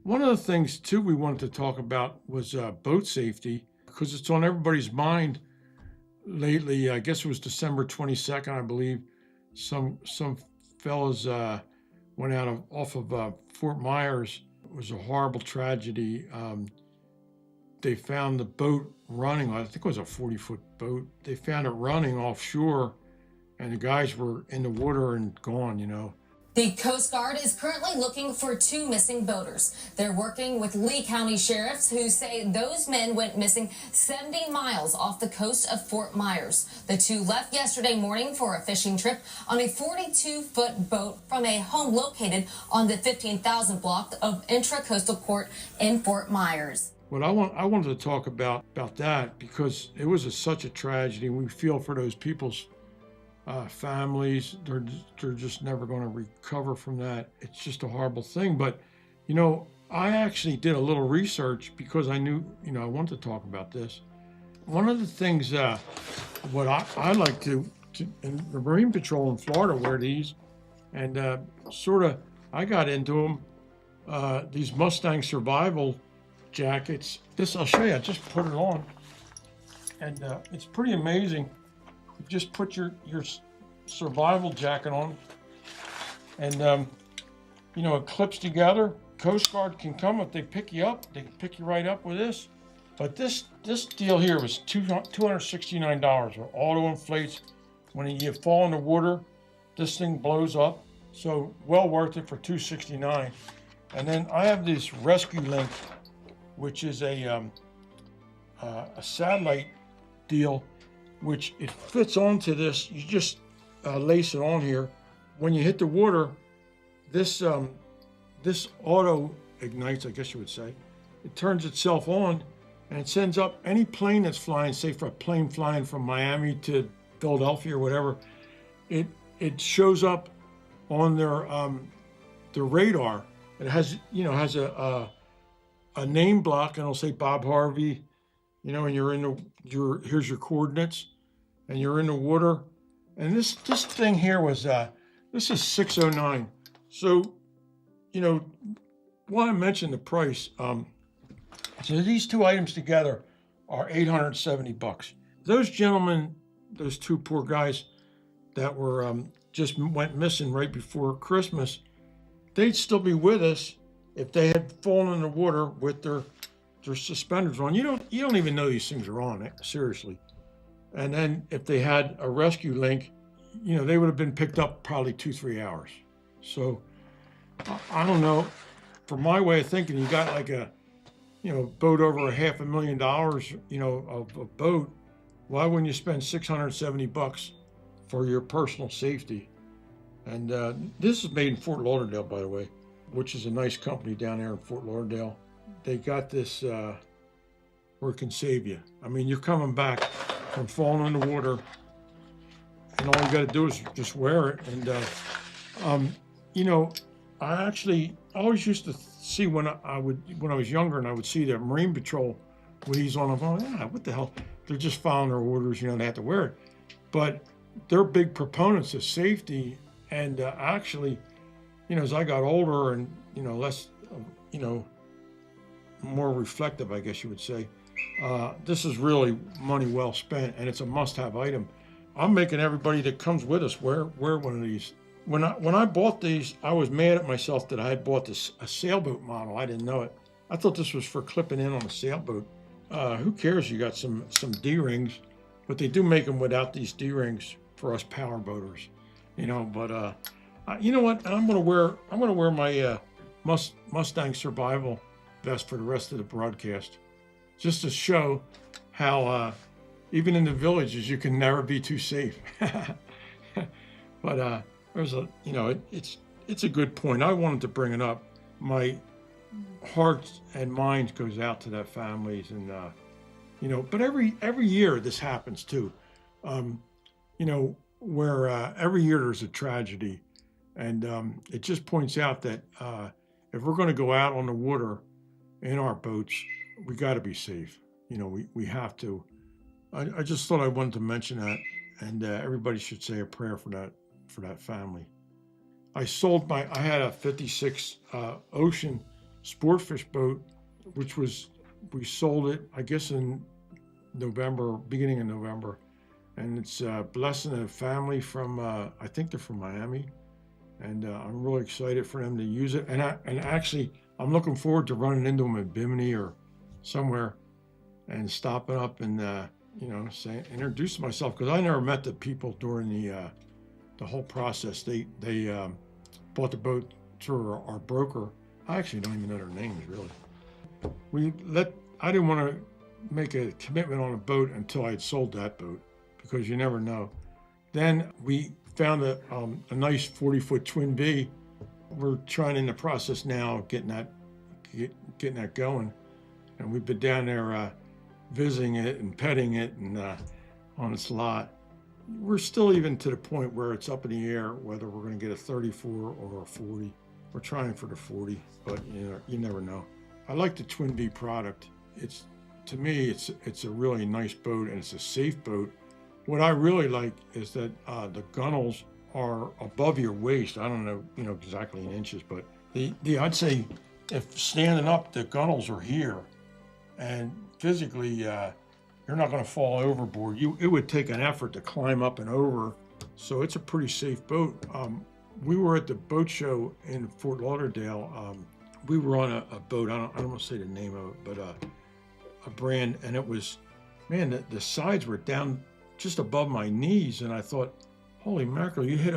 One of the things too we wanted to talk about was boat safety because it's on everybody's mind lately. I guess it was December 22nd, I believe. Some fellas went out off of Fort Myers. It was a horrible tragedy. They found the boat running. I think it was a 40-foot boat. They found it running offshore, and the guys were in the water and gone. The Coast Guard is currently looking for two missing boaters. They're working with Lee County sheriffs who say those men went missing 70 miles off the coast of Fort Myers. The two left yesterday morning for a fishing trip on a 42-foot boat from a home located on the 15,000 block of Intracoastal Court in Fort Myers. What I wanted to talk about that because it was such a tragedy. We feel for those people's families. They're just never going to recover from that. It's just a horrible thing. But I actually did a little research because I knew I wanted to talk about this. One of the things what I like to and the Marine Patrol in Florida wear these, and I got into them. These Mustang survival jackets. This I'll show you. I just put it on, and it's pretty amazing. You just put your survival jacket on, and it clips together. Coast Guard can come if they pick you up. They can pick you right up with this. But this deal here was $269. It auto inflates. When you fall in the water, this thing blows up. So well worth it for $269. And then I have this Rescue Link, which is a satellite deal, which it fits onto this. You just lace it on here. When you hit the water, this auto ignites, I guess you would say. It turns itself on, and it sends up any plane that's flying, say for a plane flying from Miami to Philadelphia or whatever. It shows up on their radar. It has a name block, and it'll say Bob Harvey, and here's your coordinates, and you're in the water. And this thing here was this is $609. So why I mentioned the price. So these two items together are $870. Those gentlemen, those two poor guys that were just went missing right before Christmas, they'd still be with us if they had fallen in the water with their suspenders on. You don't even know these things are on, seriously. And then if they had a rescue link, they would have been picked up probably 2-3 hours. So I don't know. For my way of thinking, you got like a boat over $500,000, of a boat. Why wouldn't you spend $670 for your personal safety? And this is made in Fort Lauderdale, by the way, which is a nice company down there in Fort Lauderdale. They got this where it can save you. I mean, you're coming back from falling in the water, and all you got to do is just wear it. And I always used to see when I was younger, and I would see the Marine Patrol with these on. I'm going, what the hell? They're just following their orders. They have to wear it. But they're big proponents of safety. And actually, as I got older and less, more reflective, I guess you would say, this is really money well spent, and it's a must-have item. I'm making everybody that comes with us wear one of these. When I bought these, I was mad at myself that I had bought a sailboat model. I didn't know it. I thought this was for clipping in on a sailboat. Who cares? You got some D-rings, but they do make them without these D-rings for us power boaters. But you know what? I'm gonna wear my Mustang survival vest for the rest of the broadcast, just to show how even in the villages you can never be too safe. But there's it's a good point. I wanted to bring it up. My heart and mind goes out to that families, and but every year this happens too. Where every year there's a tragedy, and it just points out that if we're going to go out on the water in our boats, we got to be safe. We have to. I just thought I wanted to mention that, and everybody should say a prayer for that family. I had a '56 Ocean sportfish boat, which was, we sold it, I guess, in November, beginning of November. And it's blessing a family from, I think they're from Miami. And I'm really excited for them to use it. And actually, I'm looking forward to running into them at Bimini or somewhere and stopping up and, introduce myself, because I never met the people during the whole process. They bought the boat through our broker. I actually don't even know their names, really. I didn't want to make a commitment on a boat until I had sold that boat, because you never know. Then we found a nice 40-foot twin V. We're trying in the process now getting that going, and we've been down there visiting it and petting it and on its lot. We're still even to the point where it's up in the air whether we're going to get a 34 or a 40. We're trying for the 40, but you never know. I like the twin V product. To me, it's a really nice boat, and it's a safe boat. What I really like is that the gunnels are above your waist. I don't know, exactly in inches, but I'd say if standing up, the gunnels are here, and physically, you're not going to fall overboard. It would take an effort to climb up and over, so it's a pretty safe boat. We were at the boat show in Fort Lauderdale. We were on a boat. I don't want to say the name of it, but a brand, and it was, man, the sides were down just above my knees, and I thought, holy mackerel, you hit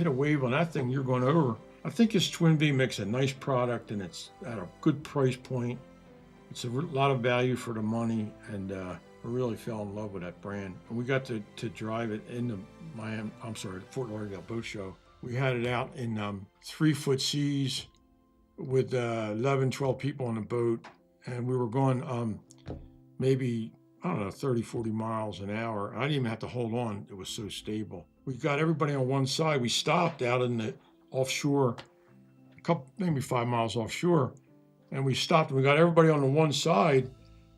a wave on that thing, you're going over. I think this Twin V makes a nice product, and it's at a good price point. It's a lot of value for the money, and I really fell in love with that brand. And we got to drive it in the Fort Lauderdale Boat Show. We had it out in 3-foot seas with 11, 12 people on the boat, and we were going maybe, I don't know, 30, 40 miles an hour. I didn't even have to hold on. It was so stable. We got everybody on one side. We stopped out in the offshore, maybe 5 miles offshore, and we stopped and we got everybody on the one side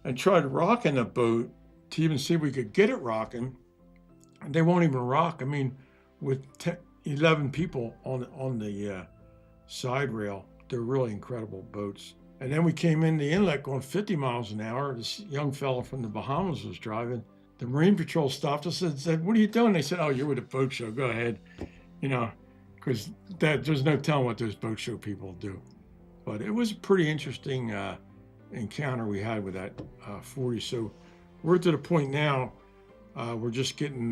and tried rocking the boat to even see if we could get it rocking. And they won't even rock. I mean, with 11 people on the side rail, they're really incredible boats. And then we came in the inlet going 50 miles an hour. This young fellow from the Bahamas was driving. The Marine Patrol stopped us and said, "What are you doing?" They said, "Oh, you're with the boat show. Go ahead." Because there's no telling what those boat show people do. But it was a pretty interesting encounter we had with that 40. So we're to the point now, we're just getting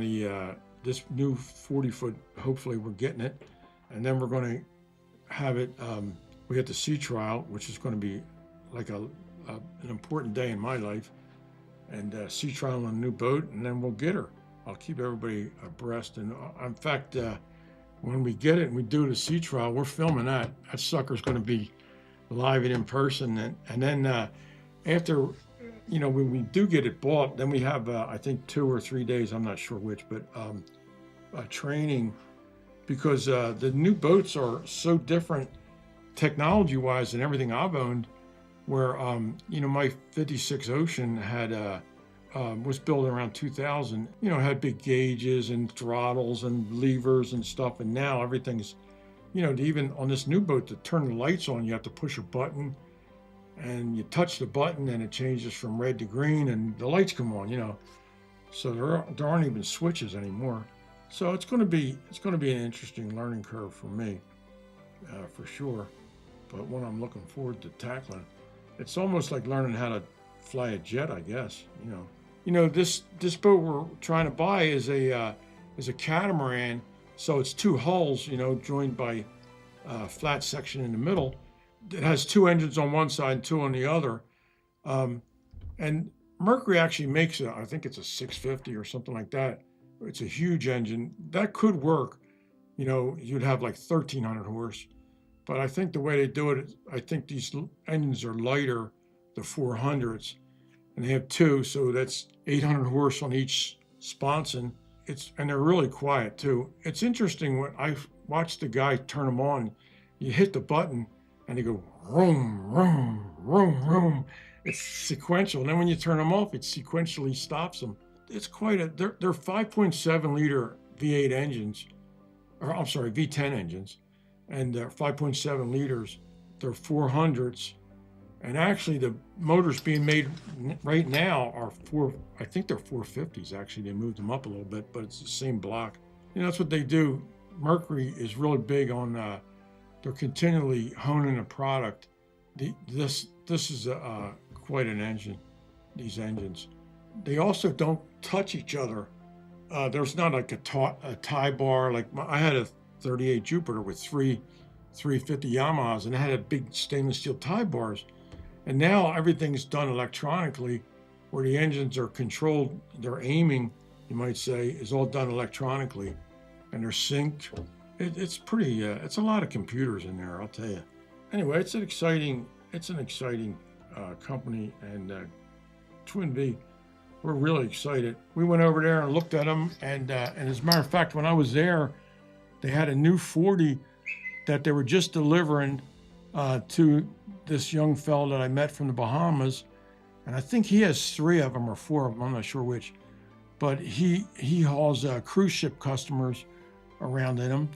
this new 40-foot, hopefully we're getting it. And then we're going to have it, we got the sea trial, which is going to be like an important day in my life, and sea trial on a new boat, and then we'll get her. I'll keep everybody abreast. And in fact, when we get it and we do the sea trial, we're filming that. That sucker's going to be live and in person. And then after, when we do get it bought, then we have, I think 2 or 3 days, I'm not sure which, but training, because the new boats are so different technology-wise than everything I've owned, where, my 56 Ocean had, was built around 2000, had big gauges and throttles and levers and stuff. And now everything's, even on this new boat, to turn the lights on, you have to push a button and you touch the button and it changes from red to green and the lights come on, So there aren't even switches anymore. So it's going to be an interesting learning curve for me, for sure. But one I'm looking forward to tackling. It's almost like learning how to fly a jet, I guess. This boat we're trying to buy is a catamaran. So it's 2 hulls, joined by a flat section in the middle. It has 2 engines on one side and 2 on the other. And Mercury actually makes it. I think it's a 650 or something like that. It's a huge engine. That could work. You'd have like 1,300 horse. But I think the way they do it, I think these engines are lighter, the 400s, and they have 2, so that's 800 horse on each sponson. And they're really quiet too. It's interesting when I watched the guy turn them on. You hit the button, and they go vroom, vroom, vroom, vroom. It's sequential, and then when you turn them off, it sequentially stops them. It's they're 5.7 liter V8 engines, or I'm sorry, V10 engines. And they're 5.7 liters. They're 400s, And actually, the motors being made right now are I think they're 450s. Actually, they moved them up a little bit, but it's the same block. You know, that's what they do. Mercury is really big on, they're continually honing a product. This is quite an engine, these engines. They also don't touch each other. There's not like a tie bar. Like I had a 38 Jupiter with three 350 Yamahas, and it had a big stainless steel tie bars. And now everything's done electronically, where the engines are controlled, their aiming, you might say, is all done electronically, and they're synced. It's pretty, it's a lot of computers in there, I'll tell you. Anyway, it's an exciting company, and Twin V, we're really excited. We went over there and looked at them, and as a matter of fact, when I was there, they had a new 40 that they were just delivering to this young fellow that I met from the Bahamas, and I think he has 3 of them or 4 of them, I'm not sure which, but he hauls cruise ship customers around in them.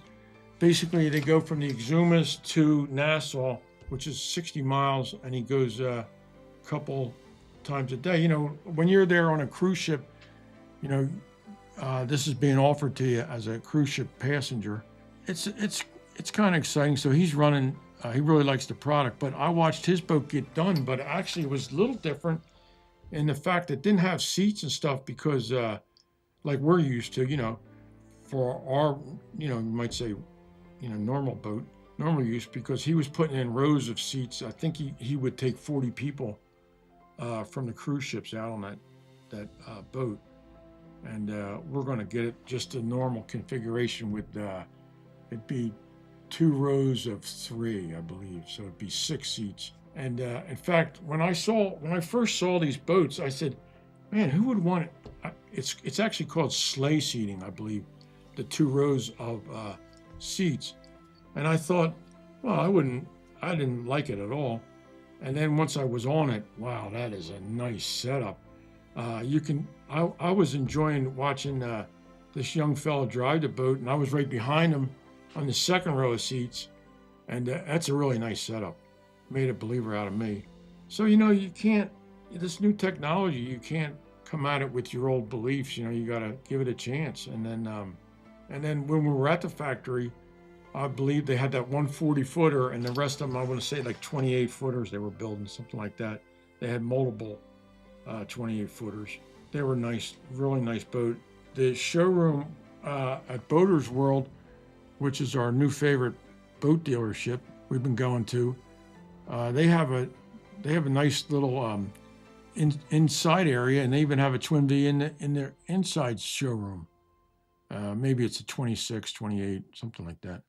Basically, they go from the Exumas to Nassau, which is 60 miles, and he goes a couple times a day. You know, when you're there on a cruise ship, you know, this is being offered to you as a cruise ship passenger. It's kind of exciting. So he's running. He really likes the product, but I watched his boat get done, but actually it was a little different in the fact that it didn't have seats and stuff because like we're used to, you know, for our, you know, you might say, you know, normal boat, normal use, because he was putting in rows of seats. I think he would take 40 people from the cruise ships out on that boat. And we're going to get it just a normal configuration with, it'd be 2 rows of 3, I believe. So it'd be 6 seats. And in fact, when I first saw these boats, I said, man, who would want it? It's actually called sleigh seating, I believe, the 2 rows of seats. And I thought, well, I didn't like it at all. And then once I was on it, wow, that is a nice setup. I was enjoying watching this young fellow drive the boat, and I was right behind him on the 2nd row of seats, and that's a really nice setup. Made a believer out of me. So, you know, you can't, this new technology, you can't come at it with your old beliefs. You know, you got to give it a chance. And then when we were at the factory, I believe they had that 140-footer, and the rest of them, I want to say like 28-footers they were building, something like that. They had multiple 28-footers. They were nice, really nice boat. The showroom at Boaters World, which is our new favorite boat dealership we've been going to, they have a nice little inside area, and they even have a Twin V in their inside showroom. Maybe it's a 26, 28, something like that.